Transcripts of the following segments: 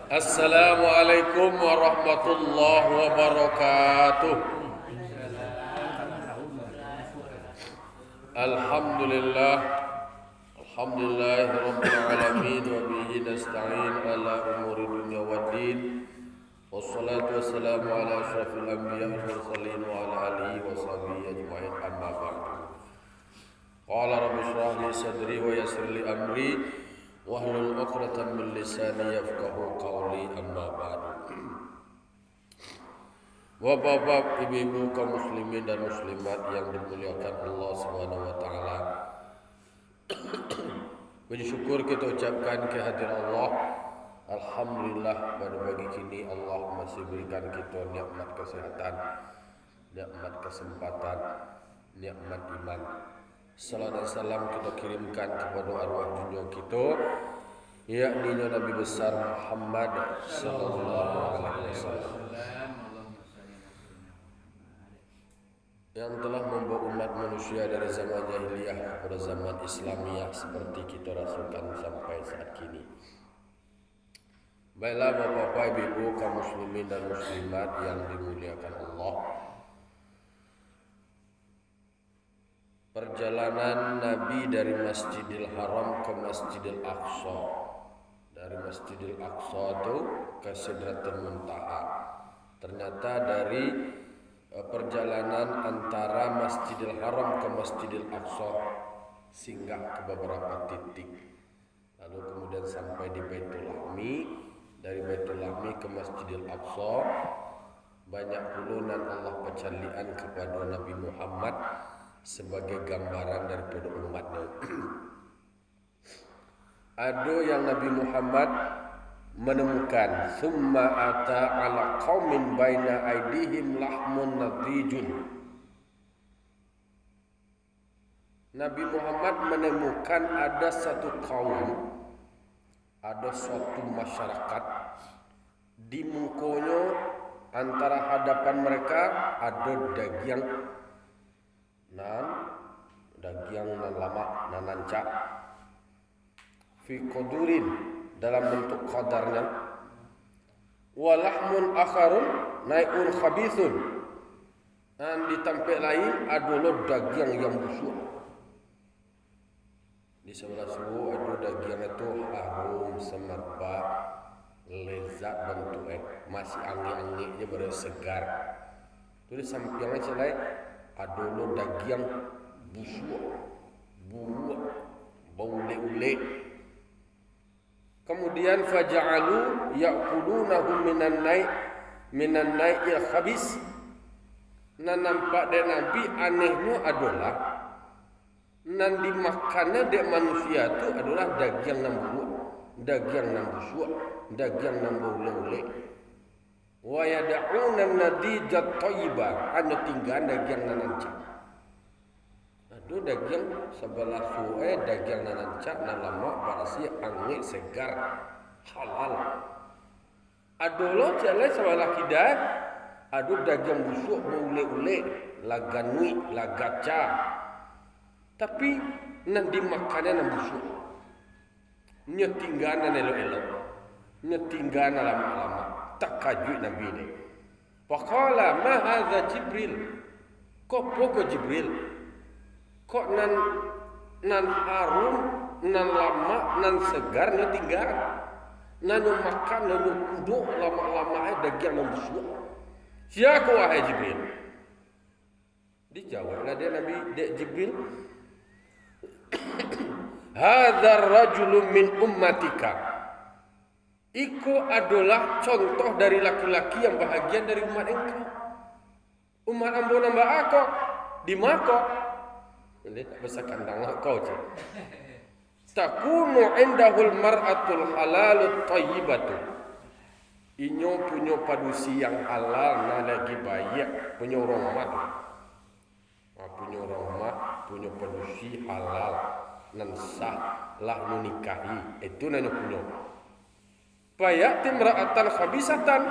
Assalamualaikum warahmatullahi wabarakatuh. Alhamdulillah. Alhamdulillahirabbil alamin wa bihi nasta'in ala umuri dunya waddin. Wassalatu wassalamu ala asyrafil anbiya'i wal mursalin wa ala alihi wa sahbihi ajma'in amma ba'du. Qala rabbi shrah li sadri wa yassir li amri wahlul 'uqdatam min lisani yafqahu qawli amma ba'du. Bapak-bapak, ibu-ibu kaum muslimin dan muslimat yang dimuliakan Allah Subhanahu wa taala. Puji syukur kita ucapkan kehadiran Allah. Alhamdulillah pada pagi kini Allah masih berikan kita nikmat kesehatan, nikmat kesempatan, nikmat iman. Salam dan salam kita kirimkan kepada arwah dunia kita, yakni Nabi besar Muhammad sallallahu alaihi wasallam, yang telah membawa umat manusia dari zaman jahiliyah kepada zaman Islamiyah seperti kita rasakan sampai saat kini. Baiklah bapak-bapak, ibu-ibu, kaum muslimin dan muslimat yang dimuliakan Allah. Perjalanan Nabi dari Masjidil Haram ke Masjidil Aqsa, dari Masjidil Aqsa itu ke Sidratul Muntaha. Ternyata dari perjalanan antara Masjidil Haram ke Masjidil Aqsa singgah ke beberapa titik, lalu kemudian sampai di Baitul Lahmi. Dari Baitul Lahmi ke Masjidil Aqsa banyak puluhan Allah pecalian kepada Nabi Muhammad sebagai gambaran daripada umatnya. Ada yang Nabi Muhammad menemukan summa ata ala qaumin baina aidihim lahmun nadijun. Nabi Muhammad menemukan ada satu kaum, ada suatu masyarakat, di mukonya antara hadapan mereka ada daging nan lama nan nancak fi qudurin dalam bentuk qadarnya, walahmun akharun naikun khabithun, dan di tempat lain adalah daging yang busuk. Di sebelah suhu ada daging itu harum, semerbak, lezat bentuknya, masih angin-anginnya bersegar. Itu di sampingnya celai ada daging busuk, buah, bau ule-ule. Kemudian faja'alu ya'kulunahu minan nail khabis. Nah, nampak dari Nabi anehnya adalah nan dimakannya dek manusia itu adalah daging nan buah, daging nan busuk, daging nan bau ule-ule. Wa yad'una nadijat thayyibah, hanya tinggal daging nan nancak. Ada daging sebelah suwe, daging nan nancak, nan lama, barasi, angin, segar, halal. Ada lo jalan sebelah kidal, ada daging busuk, bau ule-ule, laganui, lagaca. Tapi nan dimakannya nan busuk. Nyetinggan nan elok-elok, nyetinggan lama-lama. Tak kajut Nabi ni. Faqala ma hadza Jibril? Kok pokok Jibril? Kok nan harum, nan lama, nan segar, nan tinggal. Nan makan, nan kuduk lama-lama daging nan busuk. Siapa wahai Jibril? Dijawablah dia Nabi Jibril. Hadza rajulun min ummatika. Iku adalah contoh dari laki-laki yang bahagian dari umat engkau. Umat ambo nambah aku di mako. Ini tak besar kandang kau je. Takunu indahul mar'atul halalut thayyibatu. Inyo punya padusi yang halal na lagi baik, punya rahmat. Punya rahmat, punya padusi halal nan sah lah nikahi. Itu nanya punya. Payak timra'atan khabisatan,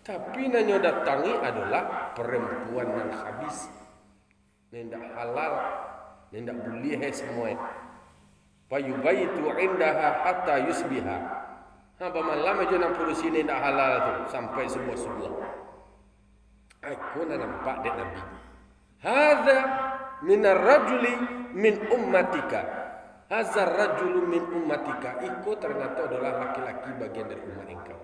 tapi nanya datangi adalah perempuan yang khabis, tidak halal, tidak boleh semua. Fayubaitu indaha hatta yusbiha, Haba malam aja 60 sini ndak halal tu sampai sebuah-sebuah. Aku nak nampak dek Nabi. Hadza minar rajuli min ummatika. Hadza rajulu min ummatika. Iko ternyata adalah laki-laki bagian dari umat engkau.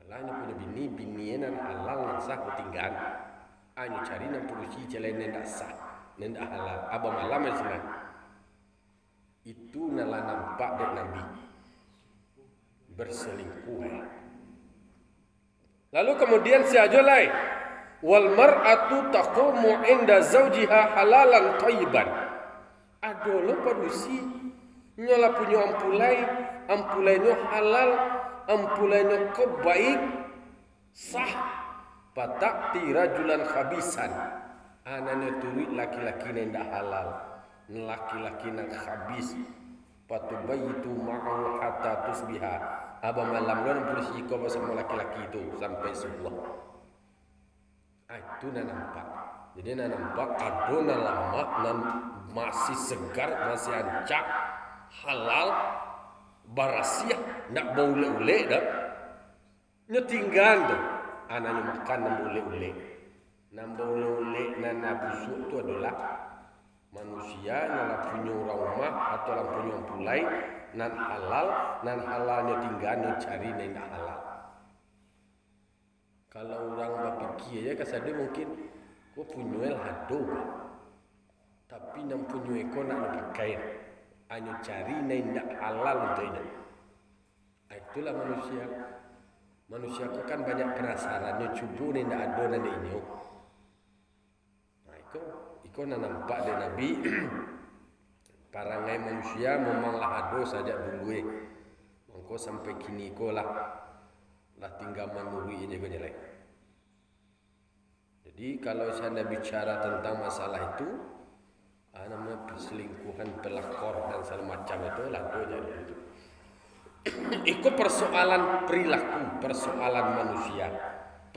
Allah ni punya bini nan halal nan sah tinggal. Anyu cari 60 si jalan ndak sah, ndak halal. Aba malam sana. Itu nala nampak dek Nabi berselingkuh. Lalu kemudian si ajolai wal mar'atu taqumu inda zawjiha halalan thayyiban. Adolo padusi nyola punya ampulainya halal, ampulainya kebaik sah patak tirajulan khabisan. Anane turi laki-laki ndak halal, laki-laki nang khabis patubayitu ma'ahu hatta tusbiha. Aba malam lo polisi kau bersama laki-laki itu sampai sebuah. Itu nak nampak. Jadi nak nampak adona lama nan masih segar, masih ancak, halal, barasiah, nak bau ule-ule dah. Nyetinggan tu. Anaknya makan nak ule-ule. Nak bau ule-ule nan busuk tu adalah manusia yang punya rumah atau yang punya pulai nan halalnya tinggal nan cari nan tak halal. Kalau orang berfikir ya kasar dia mungkin kau punya hado, tapi nan punya kau nak pakai, hanya cari nan tak halal untuknya. Itulah manusia. Manusia kau kan banyak penasarannya cuba nan tak ada nan ini. Iko nak nampak dari Nabi parangai manusia memanglah ado saja dulu mangko sampai kini ko lah tinggal menurui ini ko jelek. Jadi kalau saya bicara tentang masalah itu namanya perselingkuhan, pelakor dan segala macam itu lah do jadi itu. Iko persoalan perilaku, persoalan manusia,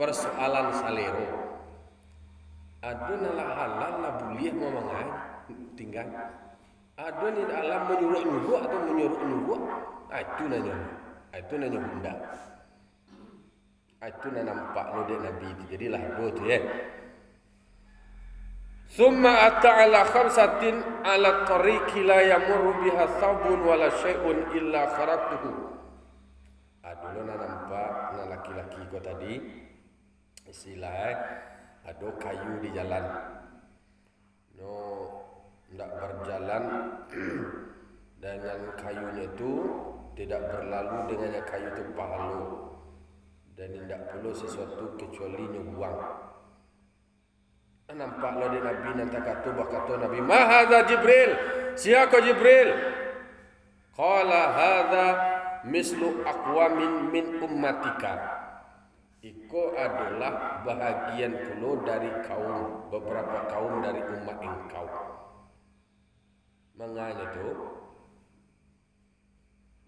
persoalan salero. Ada nala halal lah boleh memangai tinggal. Ada ni alam menyuruh atau menyuruh. Itu nanya bunda. Itu nak nampak nudek Nabi itu. Jadilah dua tu ya. Summa ata'ala khamsatin ala tariqi la yamurru biha thawbun wala syai'un illa kharatuhu. Dulu nak nampak nak laki-laki kau tadi istilah ada kayu di jalan. No, tidak berjalan dengan kayunya itu tidak berlalu dengannya kayu itu pahalu dan tidak perlu sesuatu kecuali nyubuang. Nampak lo di Nabi nanti kata Nabi mahadha Jibril. Siapa Jibril? Qala hadha mislu aqwamin min ummatika. Iko adalah bahagian pula dari kaum, beberapa kaum dari umat engkau. Menganya tu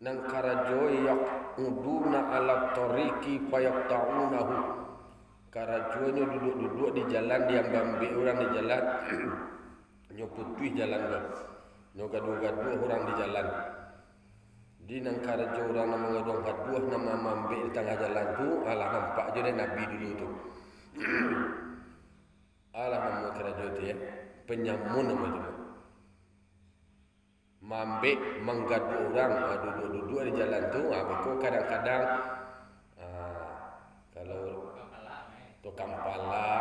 nang karajo yaquduna ala tariqi fayaqta'unahu. Karajonya duduk-duduk di jalan, dia ambil orang di jalan, nyoputui jalan tu, gaduh-gaduh orang di jalan. Di nang karajo orang nama ngadong gaduh nama ambil di tengah jalan tu, alah nampak je dia Nabi dulu tu. Alah nama karajo tu ya, penyamun nama tu. Mambek menggaduh orang duduk-duduk di jalan tu, betul kadang-kadang kalau tukang pala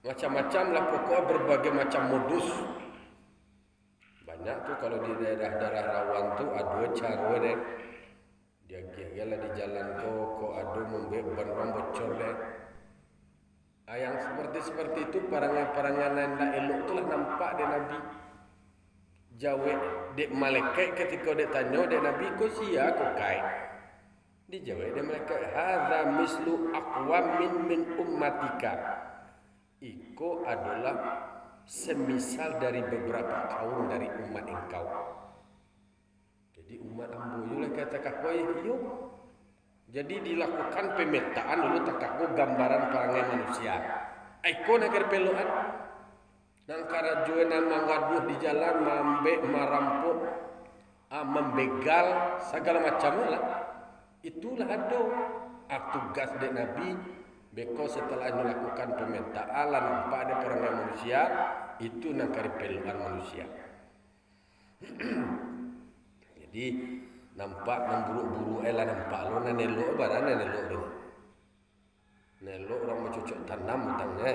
macam-macam lah pokok berbagai macam modus. Banyak tu kalau di daerah-daerah rawan tu ada cara deh. Dia gila di jalan tu ko ada membek ban bocor deh. Yang seperti itu parangan-parangan yang tak elok tu lah nampak deh Nabi. Jawe dek malaikat ketika dek tanya dek Nabi ko sia ko kai. Dijawab dek malaikat hadza mislu aqwamin min ummatika. Iko adalah semisal dari beberapa kaum dari umat engkau. Jadi umat ambo lah kata kakoi iyo. Jadi dilakukan pemetaan dulu takako gambaran perangai manusia. Iko nakar peloan. Nang karajoe nama gaduh di jalan mambek marampok membegal segala macam lah. Itulah ada tugas dari Nabi. Beko setelah melakukan pemintaan lah nampak ada perangai manusia, itu nak kari pelukan manusia. Jadi nampak memburu-buru elah nampak lo na nelok barang na nelok tu. Nelok orang mencocok tanam utangnya,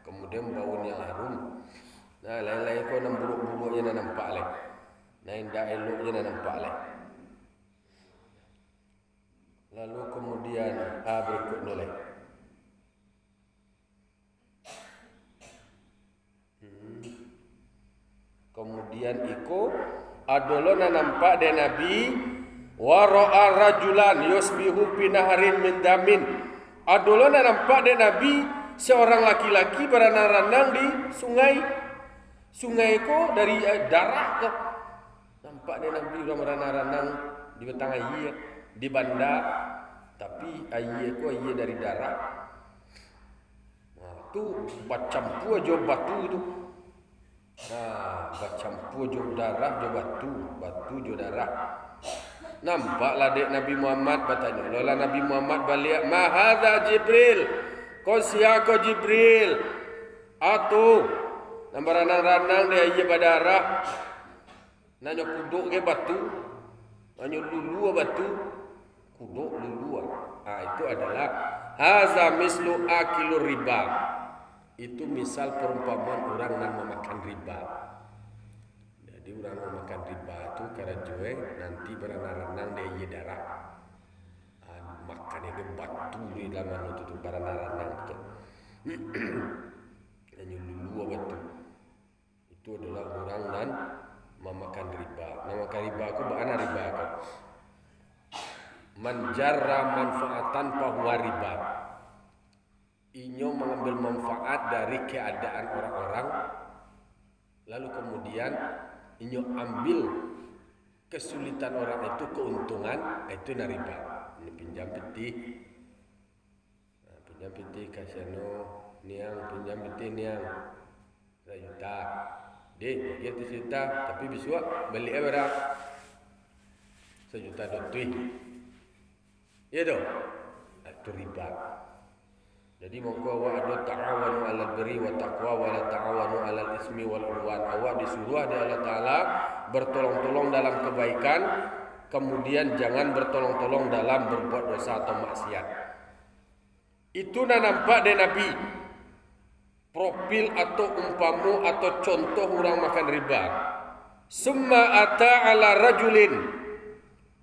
kemudian baunya harum. Nah lain-lain kau nak buruk-buruk je na nampak leh. Nah indah elok je na nampak leh. Lalu kemudian berikut noleh. Kemudian iko adolo na nampak de Nabi wa ra'a rajulan yusbihu fi naharin min damin. Adolo na nampak de Nabi seorang laki-laki berenang-renang di sungai. Sungai ko dari darah ko. Nampak de Nabi berenang-renang di betang air di bandar, tapi air ko air dari darah. Nah, tu bercampur aja batu tu. Nah, bercampur jo darah jo batu jo darah. Nampaklah dek Nabi Muhammad bertanya. Lola Nabi Muhammad balik, "Ma hadza Jibril?" Kau siapa Jibril? Atu nambaranang-ranang dia iya berdarah. Nanya kuduk ke batu. Nanya lulu batu. Kuduk lulu. Itu adalah haza mislu akilur riba. Itu misal perumpamaan orang yang memakan riba. Jadi orang memakan riba itu karena nanti berenang-renang dia iya darah. Makan itu batu di dalam itu berenang-renang itu. Hanya lulu batu. Itu adalah orang yang memakan riba. Memakan riba aku bagaimana riba aku? Menjarra manfaatan bahwa riba. Inyo mengambil manfaat dari keadaan orang-orang, lalu kemudian inyo ambil kesulitan orang itu keuntungan, itu riba. Ini pinjam peti, pinjam peti kasihno niang pinjam peti niang 1 juta, deh dia 1 juta, tapi besok beli berapa? 1 juta dotui, ya doh, itu riba. Jadi mongko wa adu ta'awanu 'alal birri wa taqwa wa la ta'awanu 'alal ismi wal 'udwan. Awak disuruh oleh Allah Taala bertolong-tolong dalam kebaikan, kemudian jangan bertolong-tolong dalam berbuat dosa atau maksiat. Itu nampak dari Nabi. Profil atau umpamu atau contoh orang makan riba. Summa ata 'ala rajulin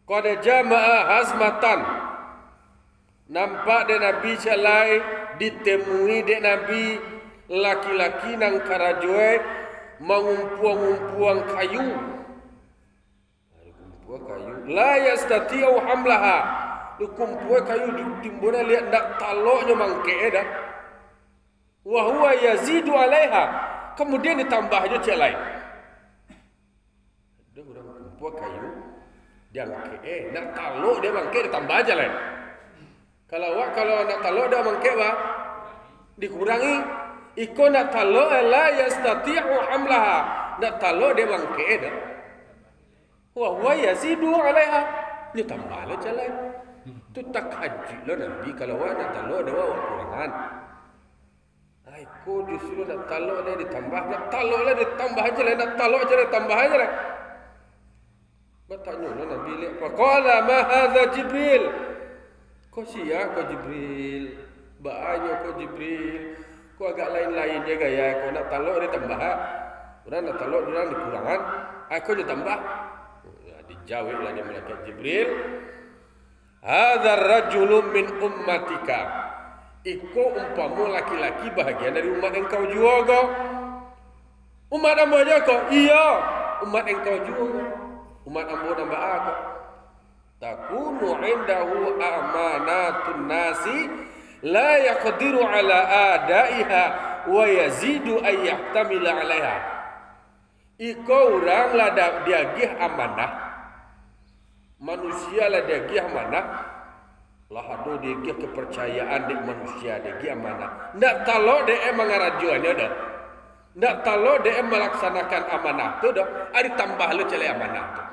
qad jama'a hazmatan. Nampak dari Nabi calai ditemui dek Nabi laki-laki nang karajoe mengumpuang kayu. La yastati'u hamlaha. Kumpuang kayu ditimbuna lihat ndak taloknya mangke dah. Wa huwa yazidu 'alaiha. Kemudian ditambah aja calai. Ada orang kumpuang kayu dia mangke ndak talok dia mangke ditambah aja lain. Kalau nak talok dah mangke ba dikurangi. Iko nak talok la yastati'u hamlaha. Nak talok dia mangke dah. Wa huwa yazidu 'alaiha. Ni tambah lah jalan. Tu tak haji lah Nabi kalau nak talok dia bawa kurangan. Iko disuruh nak talok dia ditambah, nak talok lah ditambah aja lah, nak talok aja lah tambah aja lah. Bertanya lah Nabi lihat. Faqala ma hadza Jibril? Kau siap kau Jibril, banyak kau Jibril, kau agak lain-lain je gaya. Kau nak talok dia tambah, orang nak talok dia dikurangan, aku dia tambah. Dijawab lah dia malaikat Jibril. Hadzal rajulun min ummatika. Iko umpamu laki-laki bahagian dari umat engkau juga. Umat ambo aja kau? Iya, umat engkau juga. Umat ambo nambah aku. Takunu indahu amanatun nasi la yaqdiru ala adaiha wa yazidu ay yahtamila alaiha. Iko orang lah dia gih amanah. Manusia lah dia gih amanah. Lah ado dia gih kepercayaan dek manusia dia gih amanah. Ndak talok dia mengarajuannya dah. Ndak talok dia melaksanakan amanah tu dah. Ada tambah le celai amanah tu.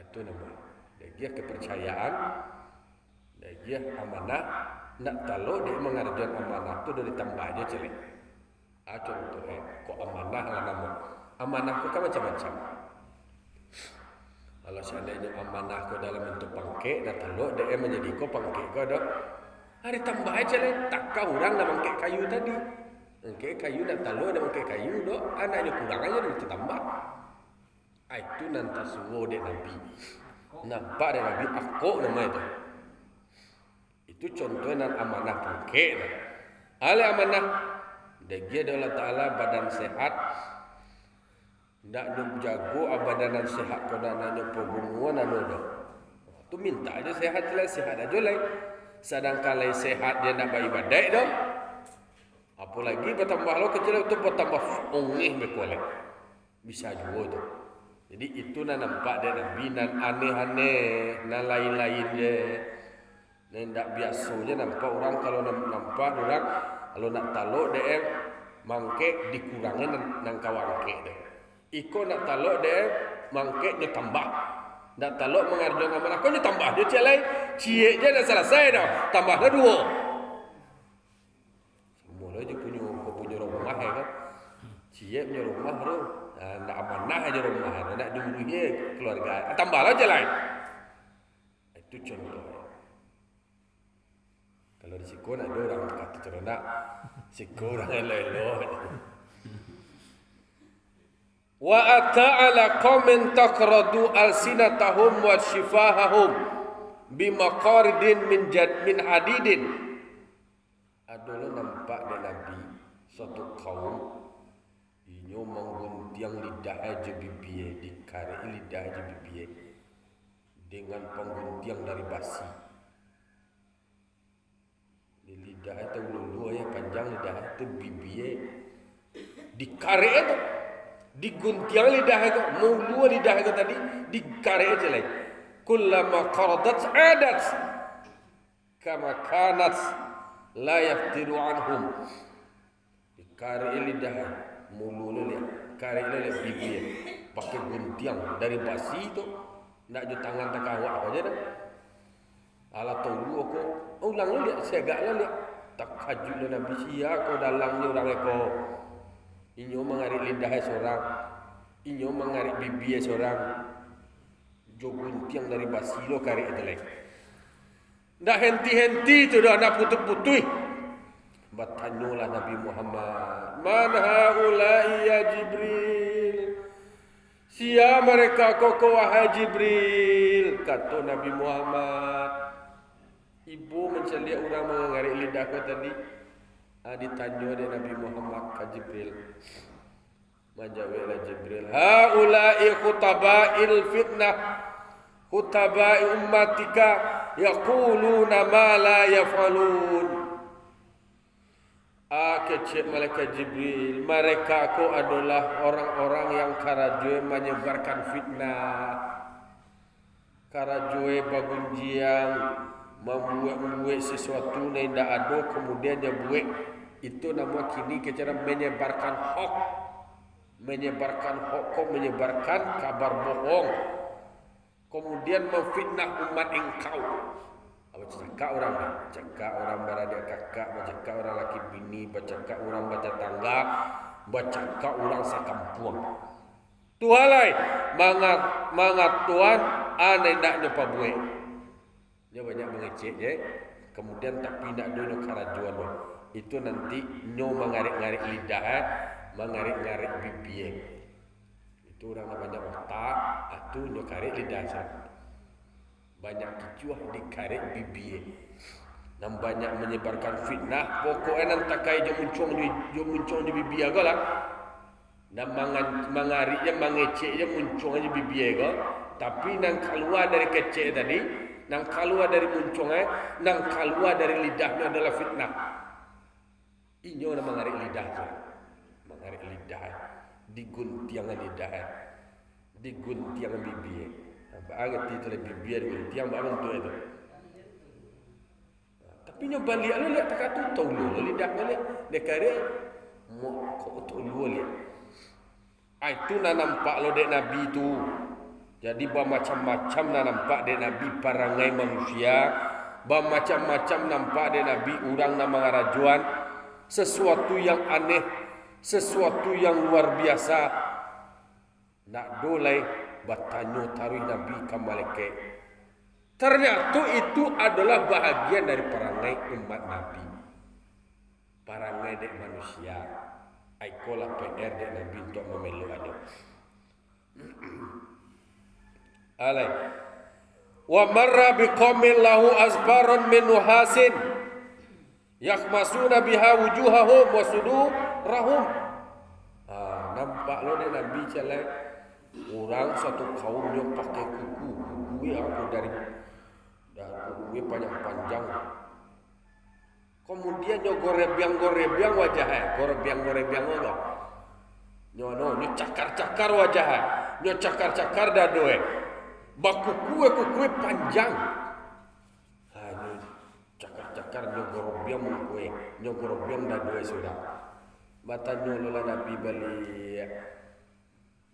Itu nama. dia kepercayaan, dia amanah, nak talo dia mengarjuan amanah tu dari tambah aja celek. Contohnya, kok amanah lah nama. Amanah kok kan macam-macam. Kalau seandainya amanah kau dalam bentuk pangke, nak talo dia menjadi kau pangke kau dah. Hari tambah aja lah, tak kau orang nak mangke kayu tadi. Mangke kayu nak talo nak mangke kayu dah, anaknya kurang aja dia tambah. Itu nanti suruh dia Nabi. Nampak dia Nabi aku nama itu. Itu contohnya amanah pangke. Ale amanah dia Allah Ta'ala badan sehat. Nak nyup jago badanan sehat kau nak nyup pengumuman anu dah. Tu minta aja sehat aja lah. Sedangkan sehat dia nak beribadah dah. Apalagi bertambah lo kecil tu bertambah ongih bekolek. Bisa juga tu. Jadi itu nak nampak dia Nabi nan aneh-aneh, nan lain-lain dia. Nan tak biasanya nampak orang kalau nampak orang kalau nak taluk dia mangke dikurangin nan kawangke dia. Iko nak taluk dia mangke dia tambah. Nak taluk mengarjun amanah kau dia tambah dia celai. Cie je dah selesai dah. Tambahlah 2. Semula je punya rumah kan. Cie punya rumah tu. Nak amanah aja rumah. Nak dulunya keluarga. Tambahlah celai. Itu contoh. Kalau di Siko nak ada orang kata cernak. Siko orang elok. Wa ata'ala qaumin taqradu alsinatahum wa shifahahum bimaqaridin min hadidin. Adalah nampak dia Nabi suatu kaum inyo mengguntiang lidah aja bibir dikare lidah aja bibir dengan pengguntiang dari basi. Di lidah itu lulu ya panjang lidah itu bibir dikare itu diguntiang lidah itu, mulu lidah itu tadi dikare aja lagi. Kullama qaradat adat kama kanat la yaftiru anhum. Dikare lidah, mulu lidah, kare lidah bibir, pakai guntiang dari basi itu, nak jo tangan tak kawak aja dah. Ala tahu aku, ulang lihat segak lihat, tak kaju Nabi sia kau dalangnya orang eko. Inyo mengarik lidah seorang, inyo mengarik bibir seorang, joguntiang dari basilo karik itu lagi. Dah henti tu dah nak putus. Bertanyalah Nabi Muhammad, man haulai ya Jibril? Sia mereka kau wahai Jibril? Kata Nabi Muhammad. Ibu mencari orang mengarik lidah kau tadi. Ditanya oleh Nabi Muhammad ke Jibril. Menjawablah Jibril, haula'i khutaba'il fitnah, khutaba'i ummatika yaquluna ma la yaf'alun. Kecik malaikat Jibril, mereka ko adalah orang-orang yang karajue menyebarkan fitnah, karajue bagunjiang, membuat sesuatu yang tidak ada kemudian dia buat. Itu nama kini cara menyebarkan hoax, menyebarkan kabar bohong, kemudian memfitnah umat engkau. Cakap orang beradik kakak, cakap orang laki bini, cakap orang baca tangga, cakap orang sekampung. Tuhalai mangat Tuhan aneh nak nyoba buat. Dia banyak mengecek je. Kemudian tapi nak dulu karajuan lo. Itu nanti nyo mengarik-ngarik lidah, mengarik-ngarik bibir. Itu orang banyak otak, atu nyo karik lidah saja. Banyak kicuah dikarik bibir. Dan banyak menyebarkan fitnah. Pokoknya nanti kai jo muncung di bibir agak lah. Dan mengarik je, mengecek je muncung aja bibir agak. Tapi nang keluar dari kecek tadi, nang keluar dari muncungnya, nang keluar dari lidahnya adalah fitnah. Inyo nak mengarik lidah tu, mengarik lidah, diguntiang lidah, diguntiang bibir. Bagai itu le bibir diguntiang bagai tu itu. Tapi nyo balik lo lihat tak tu tahu lo lidah balik, dekare mau kau tahu lo lihat. Itu nak nampak lo dek Nabi tu. Jadi bermacam-macam na nampak de Nabi parangai manusia, bermacam-macam nampak de Nabi orang na mangarajuan, sesuatu yang aneh, sesuatu yang luar biasa. Nak dolai bertanya taruh Nabi ke malaikat. Ternyata itu adalah bahagian dari perangai umat Nabi. Perangai dek manusia. Aikolah PR dek Nabi untuk memeluk ada. Alai. Wa marra biqaumin lahu azbarun min nuhasin yakhmasuna biha wujuhahum wa sudurahum. Nampak lo dek Nabi celai. Orang satu kaum yang pakai kuku aku dari kuku panjang-panjang. Kemudian nyo gorebiang wajahnya, gorebiang enggak. Nyo cakar-cakar wajahnya, nyo cakar-cakar dadoe. Bak kuku panjang. Nyo cakar-cakar nyo gorebiang dadoe sudah. Batanyo lola Nabi balik.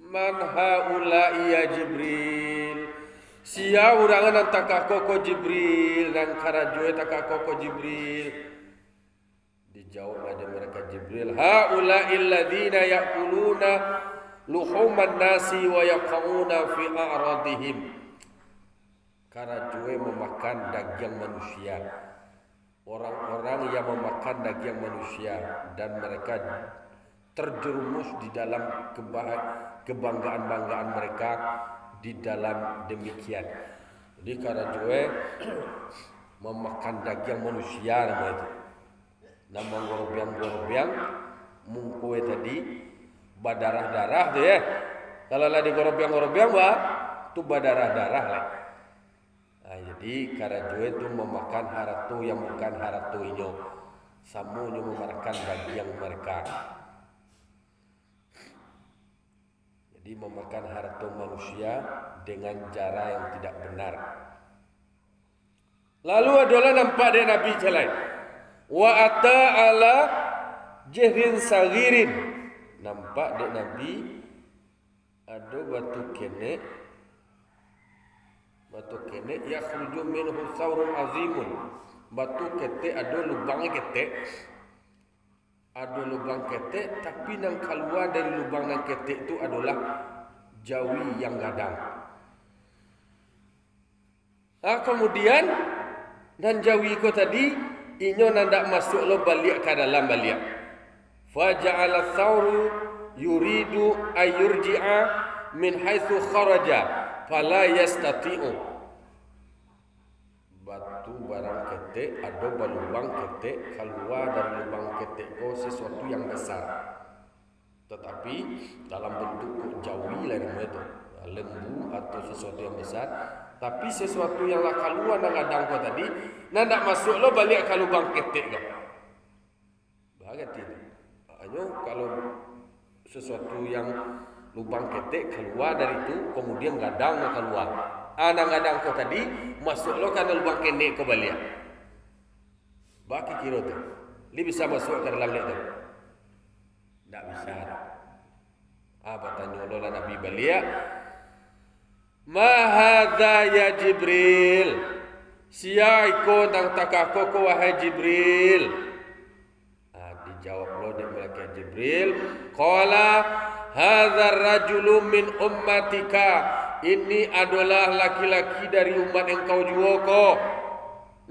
Man haula'i ya Jibril. Sia urangan antaka koko Jibril dan karajoe taka koko Jibril. Dijawab aja mereka Jibril, haula'il ladzina ya'kuluna luhuman nasi wa yaqauna fi a'radihim. Karajoe memakan daging manusia. Orang-orang yang memakan daging manusia dan mereka terjerumus di dalam kebanggaan-banggaan mereka di dalam demikian. Jadi karajoe memakan daging manusia nama itu. Nama gorobiang mungkue tadi badarah-darah tu ya. Kalau lah di gorobiang tu badarah-darah lah. Jadi karajoe itu memakan haratu yang bukan haratu inyo. Samunyo memakan daging mereka. Jadi memakan harta manusia dengan cara yang tidak benar. Lalu adalah nampak dia Nabi celai. Wa ata ala jehrin sagirin. Nampak dia Nabi ada batu kenek yakhruju minhu thawrun azimun. Batu ketek ada lubang ketek. Ada lubang ketek, tapi yang keluar dari lubang yang ketek itu adalah jawi yang gadang. Kemudian dan jawi ko tadi inyo nandak masuk lo balik ke dalam balik. Faja'ala thawru yuridu ayurji'a min haitsu kharaja fala yastati'u. Batu barang ketek ada lubang ketek, keluar dari lubang ketek ko sesuatu yang besar, tetapi dalam bentuk jawi lah namanya itu, lembu atau sesuatu yang besar. Tapi sesuatu yang lah keluar nang adang ko tadi nak masuk lo balik ke lubang ketek ko. Bahagia tidak? Hanya kalau sesuatu yang lubang ketek keluar dari itu kemudian gadang nak keluar. Anang-anang ko tadi masuk lo kan lubang kenek ko balik. Baki kira tu. Li bisa masuk ke dalam itu. Tak bisa. Tanya lo lah Nabi balik. Ma hadza ya Jibril. Sia iko nang takako ko wahai Jibril. Dijawab lo dia malaikat Jibril. Qala hadza rajulu min ummatika. Ini adalah laki-laki dari umat engkau juga ko.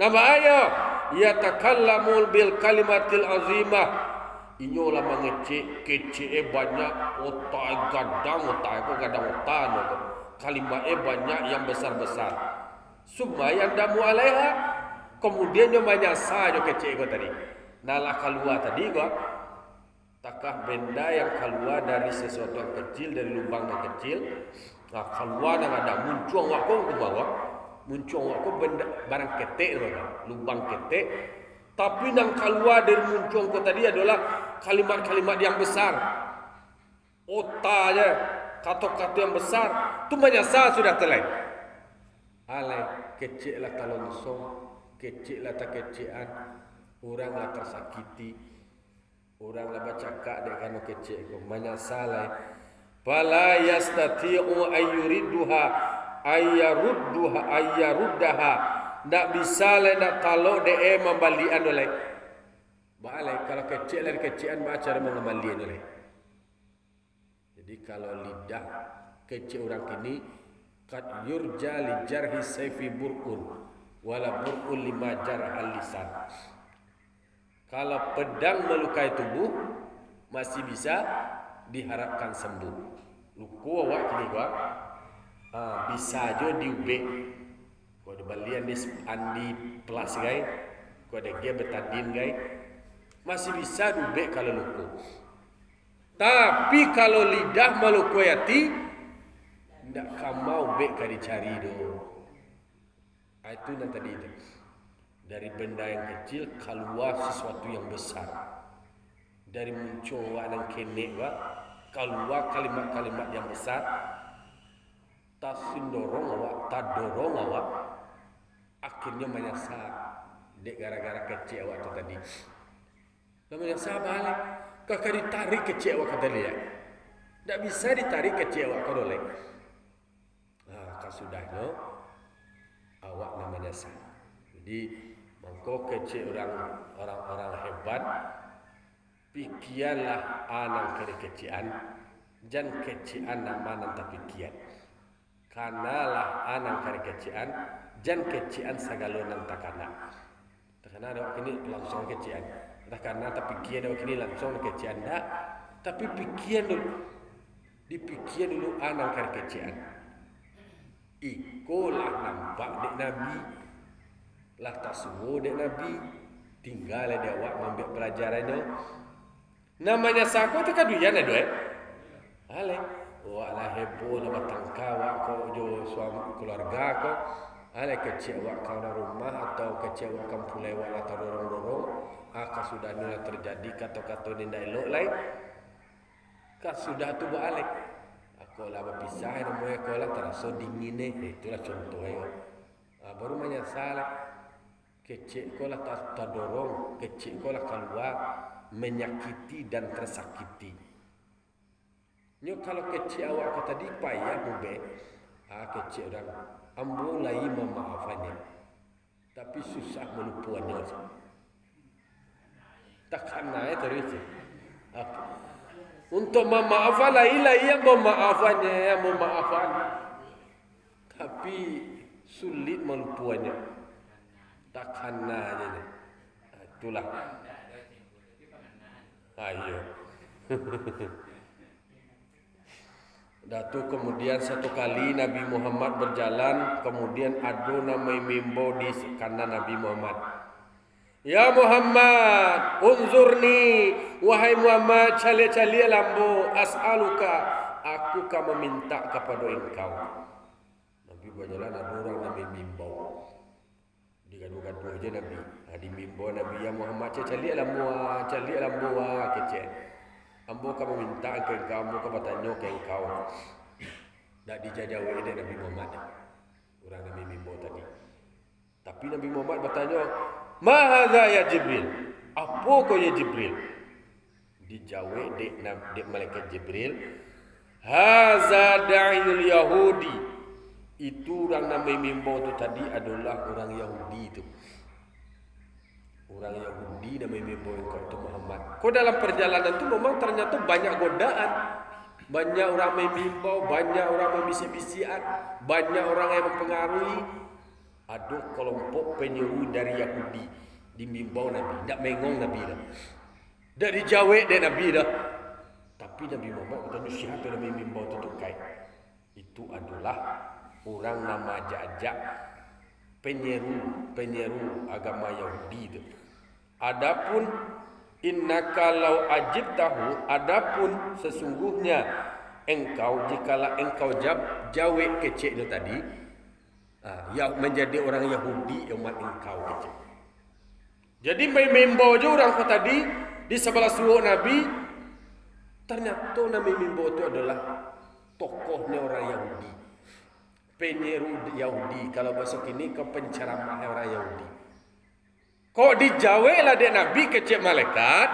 Nama ayah yatakallamul bil kalimatil azimah. Inyo lah mengecek kece banyak otak gadang otak. Kalimat banyak yang besar-besar. Summa damu alaiha. Kemudian dia menyasa jo kece ko tadi. Nalah keluar tadi ko. Takah benda yang keluar dari sesuatu yang kecil, dari lubang yang kecil. Keluar yang ada muncung aku ke bawah, muncung aku benda barang ketek, lubang ketek. Tapi yang keluar dari muncung aku tadi adalah kalimat-kalimat yang besar. Otaknya, kata-kata yang besar. Tu menyasar sudah terlain. Alai keciklah kalau nisong, keciklah tak kecikan, oranglah tersakiti, oranglah bercakap dengan kecik. Menyasar lah. fala yastati'u ayyuriduha ayyaruddaha. Ndak bisa le nak kalau de membalian oleh. Balai kalau kecil dan kecilan cara mengembalian oleh. Jadi kalau lidah kecil orang kini qad yurja li jarhi sayfi burqun wala burqun lima jarhal lisan. Kalau pedang melukai tubuh masih bisa diharapkan sembuh. Luku awak kini gua bisa aja diubek. Kau ada balian di andi plus gai, kau ada dia betadin gai, masih bisa diubek kalau luku. Tapi kalau lidah melukai hati, tidak kamau ubek kau dicari do. Itu nanti tadi itu. Dari benda yang kecil keluar sesuatu yang besar. Dari muncul yang kene keluar kalimat-kalimat yang besar. Tasin dorong awak, tak dorong awak, akhirnya menyasar. Dek gara-gara kecil awak tu tadi. Lalu menyasar balik. Kau akan ditarik kecil awak kata dia. Tak bisa ditarik kecil awak kau boleh. Kau sudahnya awak namanya sah. Jadi mangko kecil orang-orang hebat. Pikianlah anang kekecian, jan kecian nama nan tapi pikian. Kanalah anang kekecian, jan kecian segala nan takana. Takana ada kini langsung kecian. Takana tapi pikian ada kini langsung kecian dah. Tapi pikian dulu, dipikian dulu anang kekecian. Ikolah nampak dek Nabi, lah tak semua dek Nabi. Tinggal dia awak mengambil pelajarannya. Namanya sako tu kaduyan ada Ale. Wala heboh lah batangka awak kau jo suami keluarga kau. Ale kecil awak kau na rumah atau kecil awak kampung lewat atau dorong-dorong. Kau sudah nila terjadi kata-kata ni ndak elok lain. Kau sudah tu buat ale. Aku lah berpisah namanya kau lah terasa dingin ni. Itulah contohnya. Baru menyesal. Kecil kau lah tak dorong, kecil kau lah keluar menyakiti dan tersakiti. Nyo kalau kecil awak kau tadi payah mube, kecil orang ambo lagi memaafannya, tapi susah melupakannya. Takkan naik terus. Untuk memaafkan lagi yang memaafannya, yang memaafkan, tapi sulit melupakannya. Takkan aja ni. Itulah. Ayo. Datu kemudian satu kali Nabi Muhammad berjalan, kemudian ada nama mimbo di kanan Nabi Muhammad. Ya Muhammad, unzurni, wahai Muhammad, cali-cali lambo, as'aluka, aku kan meminta kepada engkau. Nabi berjalan ada orang Nabi mimbo. Gaduh-gaduh je Nabi. Di mimbar Nabi ya Muhammad cali lambu kecil. Ambo kamu minta ke engkau, ambo kamu bertanya ke engkau. Dak dijajawai dia Nabi Muhammad. Orang Nabi mimbar tadi. Tapi Nabi Muhammad bertanya, "Ma hadza ya Jibril?" Apa kau ya Jibril? Dijawab dek malaikat Jibril, "Hadza da'il Yahudi." Itu orang nama mimbo tu tadi adalah orang Yahudi itu. Orang Yahudi nama mimbo engkau itu Muhammad. Kau dalam perjalanan tu memang ternyata banyak godaan. Banyak orang mimbo, banyak orang membisik-bisikan, banyak orang yang mempengaruhi. Ada kelompok penyeru dari Yahudi di mimbo Nabi. Tak mengong Nabi dah. Tak dijawab dari Nabi dah. Tapi Nabi Muhammad bertanya siapa nama mimbo tu tukai. Itu adalah orang nama ajak-ajak penyeru agama Yahudi itu. Adapun innaka law ajibtahu, adapun sesungguhnya engkau jikalau engkau jawab kecil itu tadi, yang menjadi orang Yahudi umat engkau kecil. Jadi membawa je orang kau tadi di sebelah suhu Nabi, ternyata Nabi membawa itu adalah tokohnya orang Yahudi. Penyeru Yahudi, kalau bahasa kini kau penceramah orang Yahudi. Kau dijawab lah dia Nabi kecil malaikat,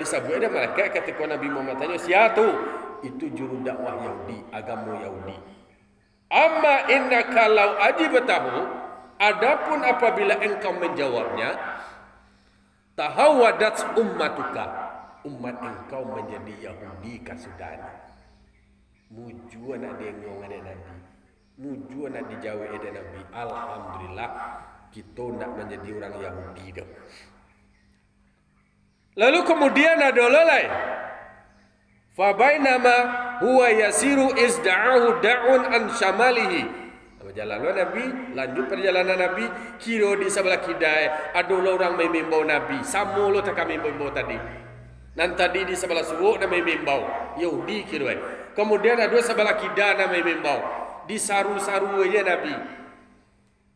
disabut dia malaikat ketika Nabi Muhammad tanya siapa tu? itu juru dakwah Yahudi, agama Yahudi. Amma innaka law ajibtahu, adapun apabila engkau menjawabnya, tahawadat ummatuka, umat engkau menjadi Yahudi kasudana. Muju nak dengong ada Nabi, muju nak dijawab ada Nabi. Alhamdulillah kita nak menjadi orang Yahudi dah. Lalu kemudian ada lain. Fa bainama huwa yasiru izda'ahu da'un an shamalihi. Berjalan Nabi, lanjut perjalanan Nabi, kira di sebelah kidai ada orang memimbau Nabi. Sama lo tak kami memimbau tadi. Nan tadi di sebelah suruh nama memimbau Yahudi kira. Kemudian ada sebelah kidai nama memimbau. Disaru-saru aja Nabi.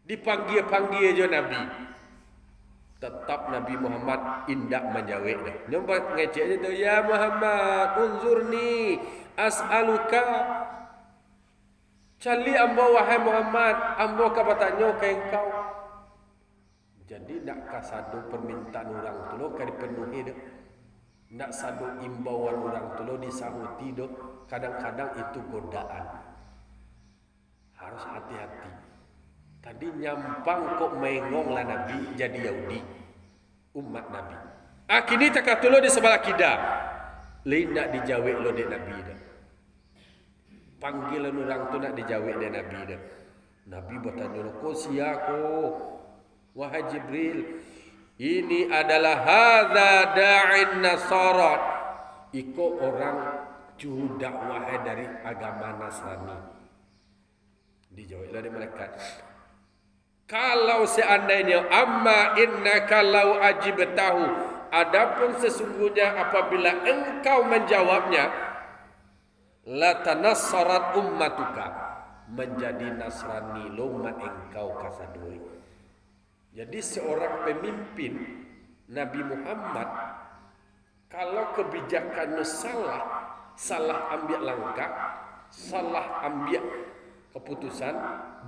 Dipanggil-panggil aja Nabi. Tetap Nabi Muhammad indak menjawab dah. Nampak ngecek je tu, ya Muhammad, unzurni as'aluka. Cali ambo wahai Muhammad, ambo ka bertanya ke engkau. Jadi nak kasado permintaan orang tu lo ka dipenuhi dah. Nak sado imbauan orang tu lo disahuti dah. Kadang-kadang itu godaan. Harus hati-hati. Tadi nyampang kok mengong lah Nabi jadi Yahudi umat Nabi. Kini tak katulo di sebelah kida. Lain nak dijawab lo dek Nabi dah. Panggilan orang tu nak dijawab dek Nabi dah. Nabi bertanya lo, ko siako? Wahai Jibril, ini adalah hadza da'in nasarat. Iko orang juru dakwah dari agama Nasrani. Dijawablah oleh malaikat. Kalau seandainya amma innaka law ajibtahu, adapun sesungguhnya apabila engkau menjawabnya, la tanassarat ummatuka, menjadi Nasrani umat engkau kasadui. Jadi seorang pemimpin Nabi Muhammad kalau kebijakannya salah ambil langkah, salah ambil keputusan,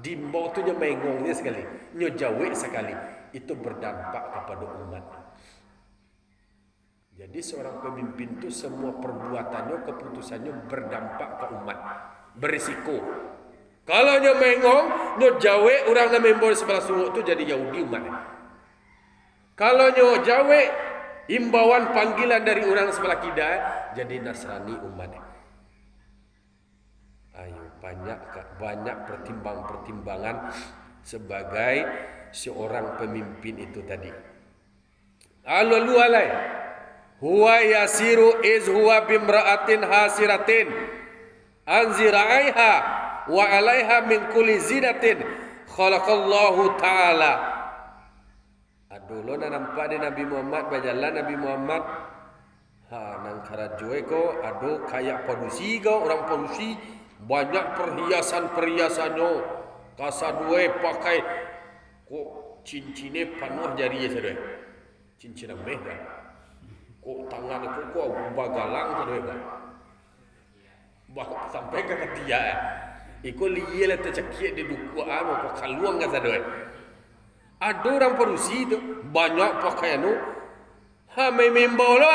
dimbau tu nya mengongnya sekali, nya jawab sekali, itu berdampak kepada umat. Jadi seorang pemimpin tu semua perbuatannya, keputusannya berdampak ke umat, berisiko. Kalau nya mengong, nya jawab orang nak membol sebelah suruh tu jadi Yahudi umat. Kalau nya jawab imbauan panggilan dari orang sebelah kidai, jadi Nasrani umat. Ayo banyak pertimbangan sebagai seorang pemimpin itu tadi. Lalu alai huwa yasiru iz huwa bimra'atin hasiratin anziraiha wa alaiha min kulli zinatin khalaqallahu ta'ala. Aduh lo nampak di Nabi Muhammad berjalan Nabi Muhammad nang karajoe ko aduh kayak polusi ko orang polusi. Banyak perhiasan-perhiasannya. Kasadue pakai kok cincinnya penuh jari ya saudara. Cincin meh kan. Kok tangan kok bagalang saudara kan. Bah sampai ke ketia. Iko liye tercekik di duku anu kok kaluang kan saudara. Ada orang perusi itu banyak pakaian tu. Memimbau lo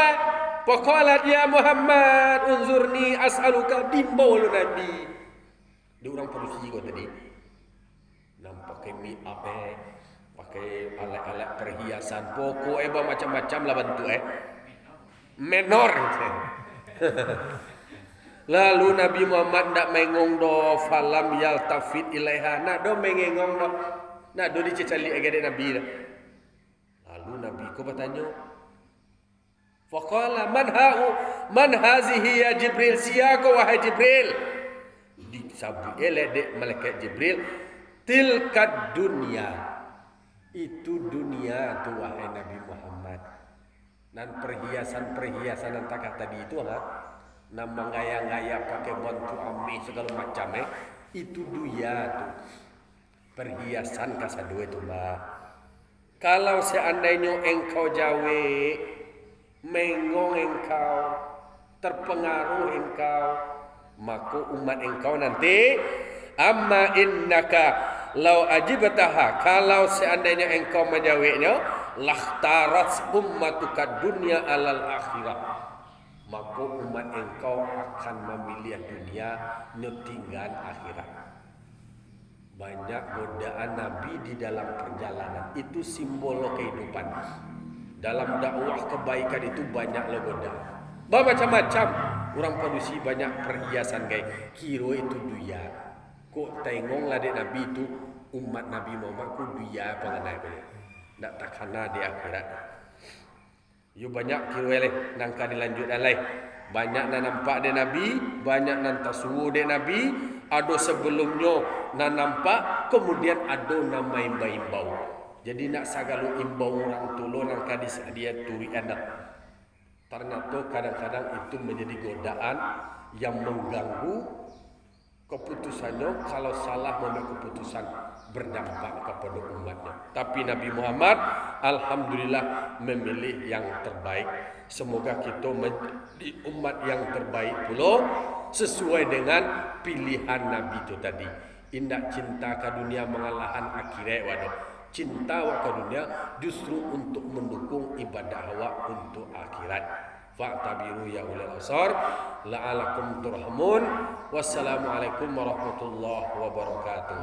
Paqalat ya Muhammad unzurni as'aluka, dimbau lo Nabi. Dia orang perusi kau tadi. Nampak pakai make up pakai alat-alat perhiasan pokok macam-macam lah bentuk menor. Lalu Nabi Muhammad nak mengong do falam yaltafit ilaiha, nak do mengengong do, nak do dicecali agak Nabi dah. Lalu Nabi ko bertanya, faqala man hazihi ya Jibril, siapa wahai Jibril? Disabu dek malaikat Jibril, tilkad dunia, itu dunia tu wahai Nabi Muhammad. Dan perhiasan yang tak tadi itu nama gaya-gaya pakai bantu ami segala macam itu dunia tu, perhiasan kasadua itu mbak. Kalau seandainya engkau jawe mengong engkau, terpengaruh engkau, maka umat engkau nanti amma innaka lau ajibataha, kalau seandainya engkau menjawabnya, lahtarat ummatuka dunia alal akhirah, maka umat engkau akan memilih dunia tinggal akhirat. Banyak godaan Nabi di dalam perjalanan, itu simbol kehidupan. Dalam dakwah kebaikan itu banyaklah godaan. Macam-macam orang produksi banyak perhiasan gay, kiro itu duya. Kok tengok lah dek Nabi itu umat Nabi Muhammad ku duya pengenai banyak. Ndak takana di akhirat. Yo banyak kiro leh nangka dilanjut alai. Banyak nan nampak de Nabi, banyak nan tasuwu de Nabi, ado sebelumnya nan nampak, kemudian ado nama imbau. Jadi nak sagalu imbau orang tulo nang kadis dia turi anak. Ternyata kadang-kadang itu menjadi godaan yang mengganggu keputusannya kalau salah membuat keputusan berdampak kepada umatnya. Tapi Nabi Muhammad alhamdulillah memilih yang terbaik. Semoga kita menjadi umat yang terbaik pula sesuai dengan pilihan Nabi itu tadi. Indak cinta ke dunia mengalahan akhirat waduh. Cinta ke dunia justru untuk mendukung ibadah awak untuk akhirat. Fa'tabiru ya ulil absar la'alakum turhamun. Wassalamualaikum warahmatullahi wabarakatuh.